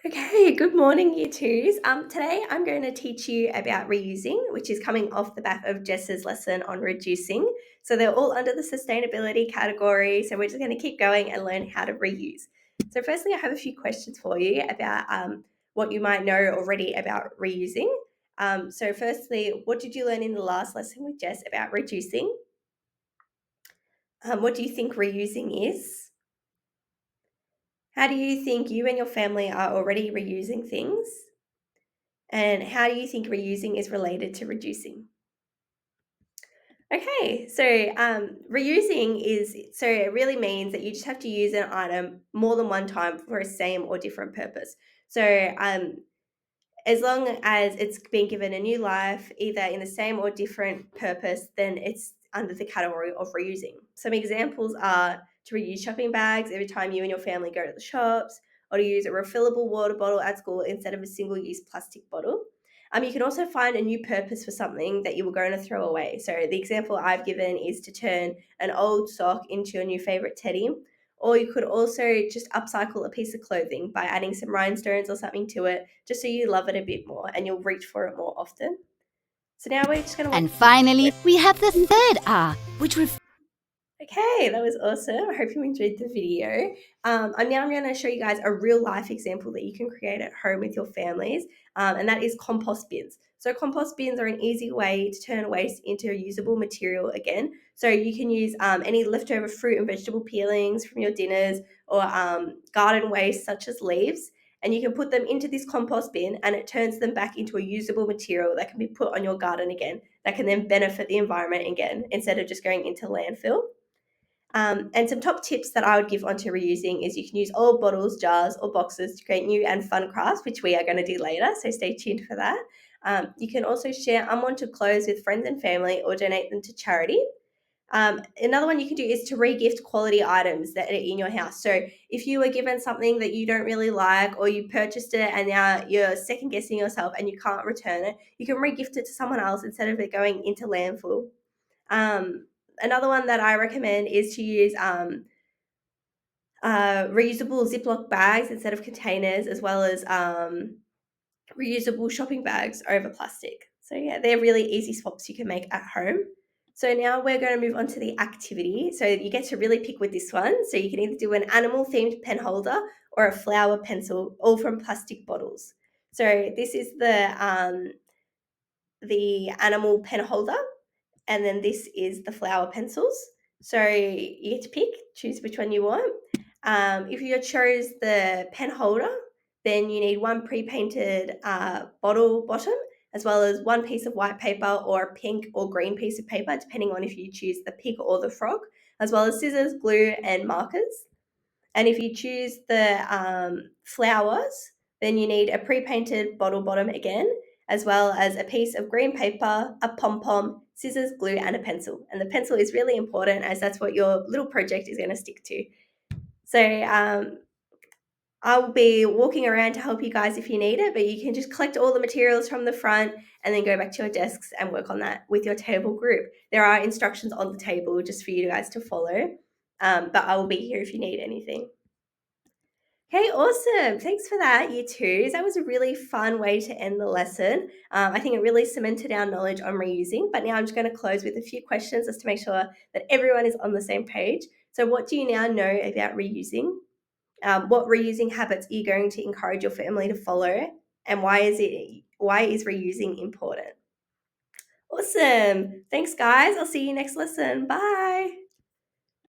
Okay, good morning, year twos. Today I'm going to teach you about reusing, which is coming off the back of Jess's lesson on reducing. So they're all under the sustainability category. So we're just going to keep going and learn how to reuse. So firstly, I have a few questions for you about what you might know already about reusing. So firstly, what did you learn in the last lesson with Jess about reducing? What do you think reusing is? How do you think you and your family are already reusing things? And how do you think reusing is related to reducing? Okay, so reusing it really means that you just have to use an item more than one time for a same or different purpose. So as long as it's been given a new life, either in the same or different purpose, then it's under the category of reusing. Some examples are to reuse shopping bags every time you and your family go to the shops, or to use a refillable water bottle at school instead of a single-use plastic bottle. You can also find a new purpose for something that you were going to throw away. So the example I've given is to turn an old sock into your new favorite teddy. Or you could also just upcycle a piece of clothing by adding some rhinestones or something to it, just so you love it a bit more and you'll reach for it more often. So now we're just going to... And finally, we have the third R, which refers... Okay, that was awesome. I hope you enjoyed the video. I'm going to show you guys a real life example that you can create at home with your families, and that is compost bins. So compost bins are an easy way to turn waste into usable material again. So you can use any leftover fruit and vegetable peelings from your dinners or garden waste such as leaves, and you can put them into this compost bin and it turns them back into a usable material that can be put on your garden again, that can then benefit the environment again instead of just going into landfill. And some top tips that I would give onto reusing is you can use old bottles, jars, or boxes to create new and fun crafts, which we are going to do later, so stay tuned for that. You can also share unwanted clothes with friends and family or donate them to charity. Another one you can do is to re-gift quality items that are in your house. So if you were given something that you don't really like, or you purchased it and now you're second guessing yourself and you can't return it, you can re-gift it to someone else instead of it going into landfill. Another one that I recommend is to use reusable Ziploc bags instead of containers, as well as reusable shopping bags over plastic. So yeah, they're really easy swaps you can make at home. So now we're going to move on to the activity. So you get to really pick with this one. So you can either do an animal themed pen holder or a flower pencil, all from plastic bottles. So this is the animal pen holder, and then this is the flower pencils. So you get to pick, choose which one you want. If you chose the pen holder, then you need one pre-painted bottle bottom, as well as one piece of white paper or a pink or green piece of paper, depending on if you choose the pig or the frog, as well as scissors, glue, and markers. And if you choose the flowers, then you need a pre-painted bottle bottom again, as well as a piece of green paper, a pom-pom, scissors, glue, and a pencil. And the pencil is really important as that's what your little project is going to stick to. So I will be walking around to help you guys if you need it, but you can just collect all the materials from the front and then go back to your desks and work on that with your table group. There are instructions on the table just for you guys to follow, but I will be here if you need anything. Hey, awesome. Thanks for that, year twos. That was a really fun way to end the lesson. I think it really cemented our knowledge on reusing, but now I'm just going to close with a few questions just to make sure that everyone is on the same page. So what do you now know about reusing? What reusing habits are you going to encourage your family to follow? And why is reusing important? Awesome. Thanks, guys. I'll see you next lesson. Bye.